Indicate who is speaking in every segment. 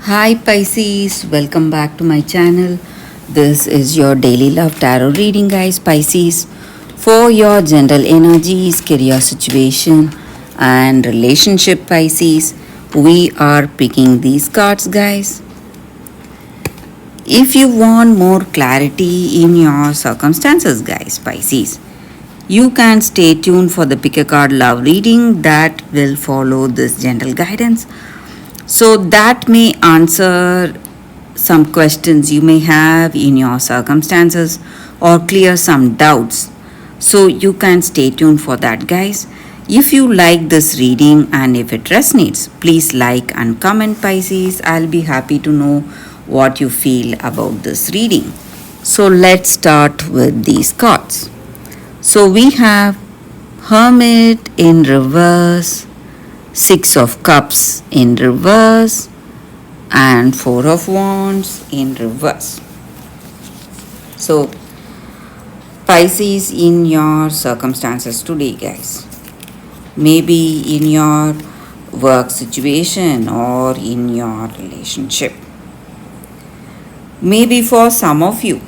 Speaker 1: Hi Pisces, welcome back to my channel. This is your daily love tarot reading, guys. Pisces, for your general energies, career situation, and relationship. Pisces, we are picking these cards, guys. If you want more clarity in your circumstances, guys, Pisces, you can stay tuned for the pick a card love reading that will follow this general guidance. So that may answer some questions you may have in your circumstances or clear some doubts. So you can stay tuned for that, guys. If you like this reading and if it resonates, please like and comment, Pisces. I'll be happy to know what you feel about this reading. So let's start with these cards. So we have Hermit in reverse, Six of Cups in reverse, and Four of Wands in reverse. So, Pisces, in your circumstances today, guys, maybe in your work situation or in your relationship, maybe for some of you,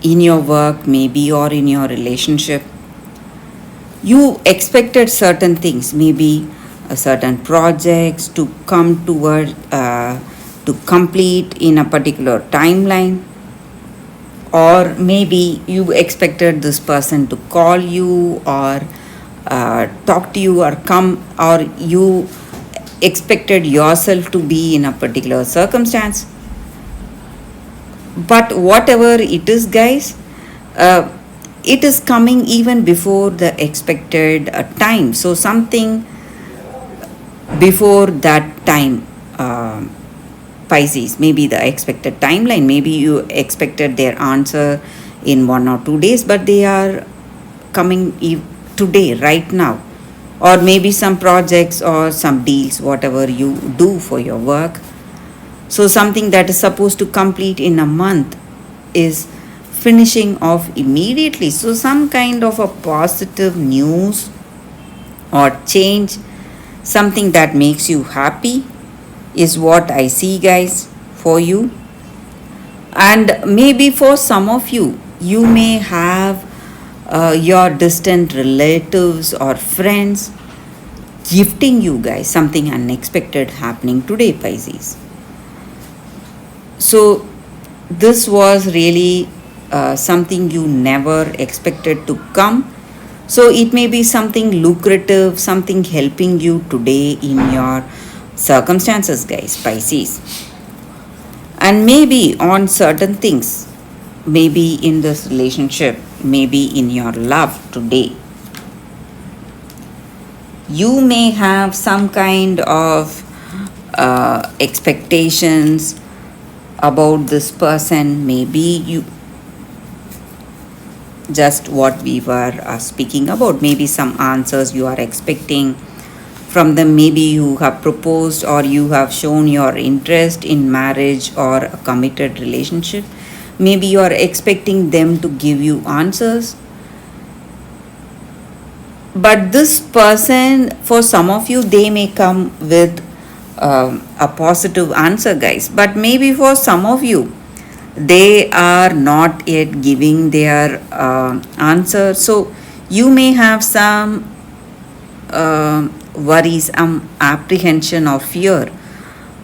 Speaker 1: in your work, maybe, or in your relationship, you expected certain things, maybe certain projects to come toward to complete in a particular timeline, or maybe you expected this person to call you or talk to you or come, or you expected yourself to be in a particular circumstance. But whatever it is, guys, uh, it is coming even before the expected time. So something before that time, Pisces, maybe the expected timeline, maybe you expected their answer in 1 or 2 days, but they are coming today, right now. Or maybe some projects or some deals, whatever you do for your work. So something that is supposed to complete in a month is finishing off immediately. So some kind of a positive news or change, something that makes you happy, is what I see, guys, for you. And maybe for some of you, you may have your distant relatives or friends gifting you, guys, something unexpected happening today, Pisces. So this was really something you never expected to come. So it may be something lucrative, something helping you today in your circumstances, guys, Pisces. And maybe on certain things, maybe in this relationship, maybe in your love today, you may have some kind of expectations about this person. Maybe you, just what we were speaking about, maybe some answers you are expecting from them. Maybe you have proposed or you have shown your interest in marriage or a committed relationship. Maybe you are expecting them to give you answers. But this person, for some of you, they may come with a positive answer, guys. But maybe for some of you, they are not yet giving their answer. So you may have some worries, apprehension or fear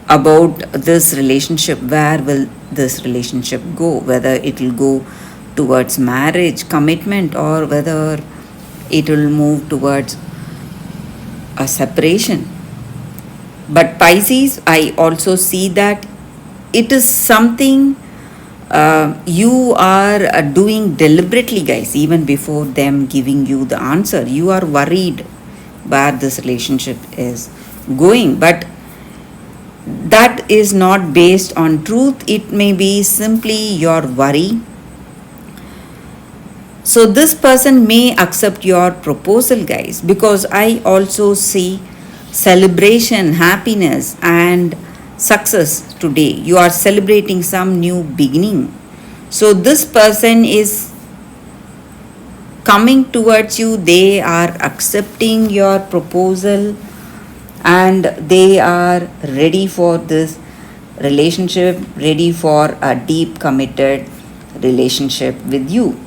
Speaker 1: about this relationship. Where will this relationship go? Whether it will go towards marriage, commitment, or whether it will move towards a separation. But Pisces, I also see that it is something you are doing deliberately, guys, even before them giving you the answer. You are worried where this relationship is going, but that is not based on truth. It may be simply your worry. So this person may accept your proposal, guys, because I also see celebration, happiness, and success today. You are celebrating some new beginning. So this person is coming towards you. They are accepting your proposal and they are ready for this relationship, ready for a deep committed relationship with you.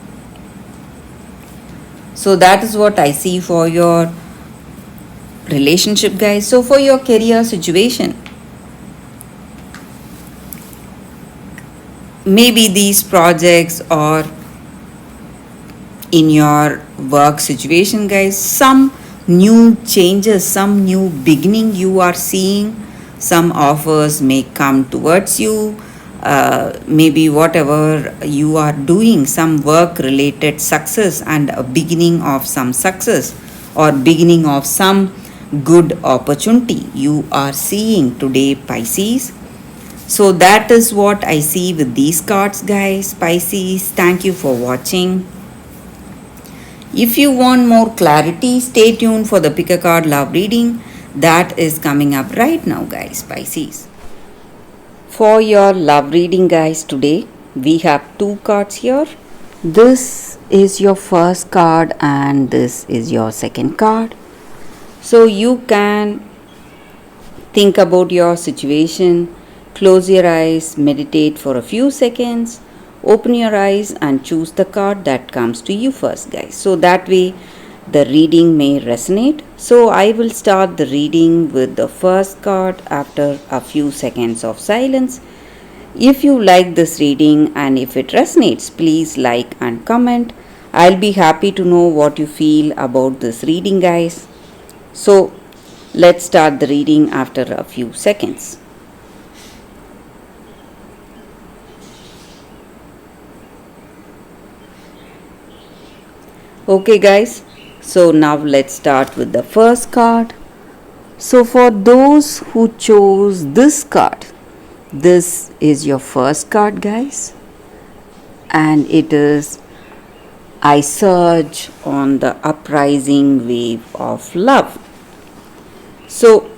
Speaker 1: So that is what I see for your relationship, guys. So for your career situation, maybe these projects or in your work situation, guys, some new changes, some new beginning you are seeing, some offers may come towards you. Maybe whatever you are doing, some work related success and a beginning of some success or beginning of some good opportunity you are seeing today, Pisces. So that is what I see with these cards, guys. Pisces, thank you for watching. If you want more clarity, stay tuned for the pick a card love reading that is coming up right now, guys. Pisces. For your love reading, guys, today we have two cards here. This is your first card and this is your second card. So you can think about your situation, close your eyes, meditate for a few seconds, open your eyes and choose the card that comes to you first, guys. So that way the reading may resonate. So I will start the reading with the first card after a few seconds of silence. If you like this reading and if it resonates, please like and comment. I'll be happy to know what you feel about this reading, guys. So let's start the reading after a few seconds. Okay, guys, so now let's start with the first card. So for those who chose this card, this is your first card, guys, and it is I surge on the uprising wave of love. So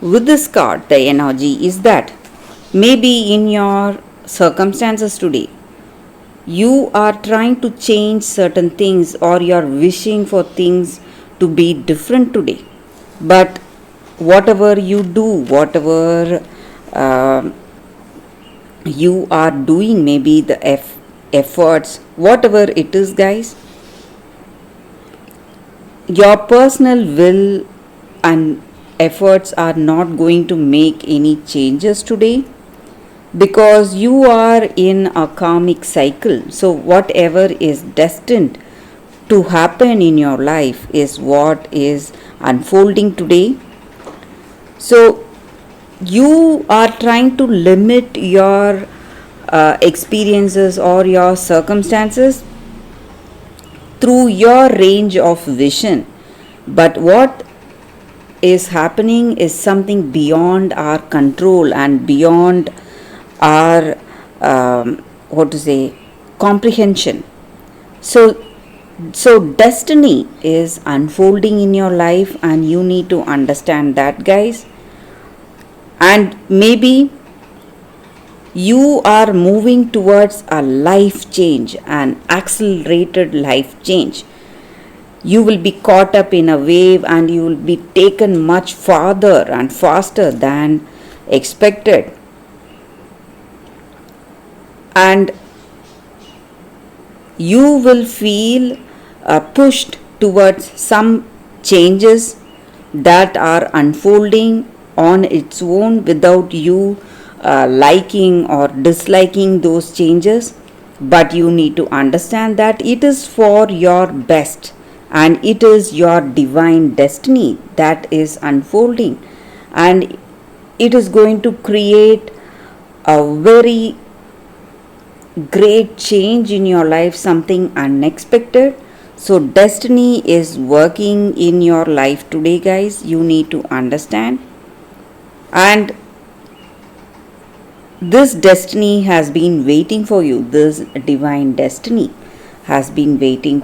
Speaker 1: with this card, the energy is that maybe in your circumstances today, you are trying to change certain things or you are wishing for things to be different today. But whatever you do, whatever you are doing, maybe the efforts, whatever it is, guys, your personal will and efforts are not going to make any changes today because you are in a karmic cycle. So whatever is destined to happen in your life is what is unfolding today. So you are trying to limit your experiences or your circumstances through your range of vision. But what is happening is something beyond our control and beyond our comprehension. So destiny is unfolding in your life and you need to understand that, guys. And maybe you are moving towards a life change, an accelerated life change. You will be caught up in a wave and you will be taken much farther and faster than expected. And you will feel pushed towards some changes that are unfolding on its own without you liking or disliking those changes. But you need to understand that it is for your best and it is your divine destiny that is unfolding, and it is going to create a very great change in your life, something unexpected. So destiny is working in your life today, guys. You need to understand. And this destiny has been waiting for you. This divine destiny has been waiting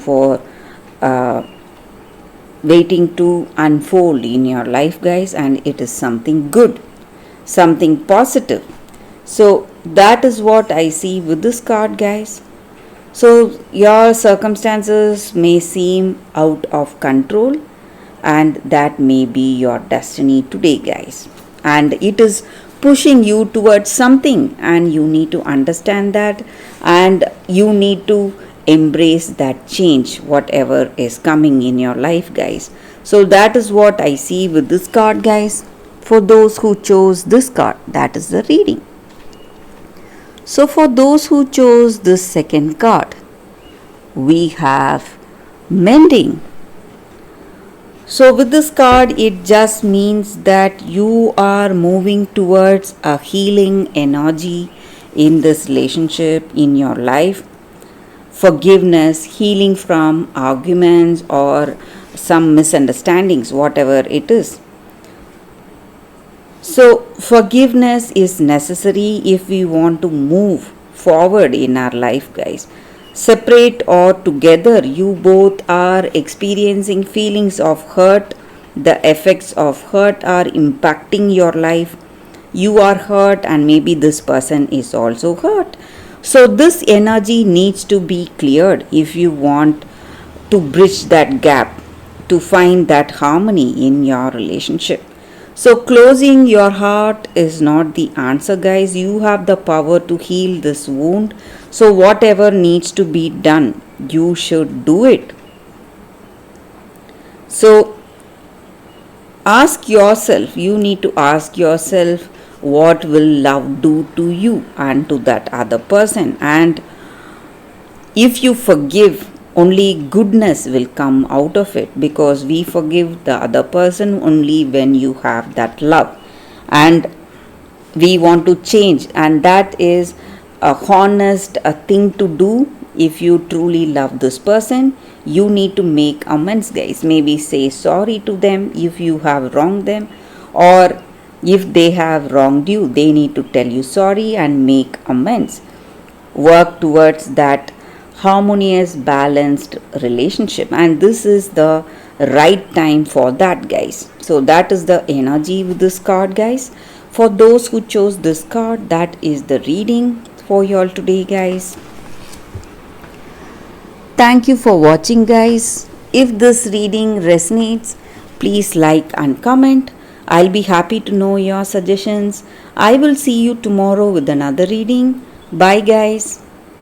Speaker 1: to unfold in your life, guys, and it is something good, something positive. So that is what I see with this card, guys. So your circumstances may seem out of control and that may be your destiny today, guys. And it is pushing you towards something, and you need to understand that, and you need to embrace that change, whatever is coming in your life, guys. So, that is what I see with this card, guys. For those who chose this card, that is the reading. So, for those who chose this second card, we have mending. So, with this card, it just means that you are moving towards a healing energy in this relationship, in your life. Forgiveness, healing from arguments or some misunderstandings, whatever it is. So, forgiveness is necessary if we want to move forward in our life, guys. Separate or together, you both are experiencing feelings of hurt. The effects of hurt are impacting your life. You are hurt, and maybe this person is also hurt. So, this energy needs to be cleared if you want to bridge that gap, to find that harmony in your relationship. So, closing your heart is not the answer, guys. You have the power to heal this wound. So, whatever needs to be done, you should do it. So, ask yourself, you need to ask yourself, what will love do to you and to that other person? And if you forgive, only goodness will come out of it, because we forgive the other person only when you have that love and we want to change, and that is a honest a thing to do. If you truly love this person, you need to make amends, guys. Maybe say sorry to them if you have wronged them, or if they have wronged you, they need to tell you sorry and make amends. Work towards that harmonious, balanced relationship, and this is the right time for that, guys. So, that is the energy with this card, guys. For those who chose this card, that is the reading for you all today, guys. Thank you for watching, guys. If this reading resonates, please like and comment. I'll be happy to know your suggestions. I will see you tomorrow with another reading. Bye, guys.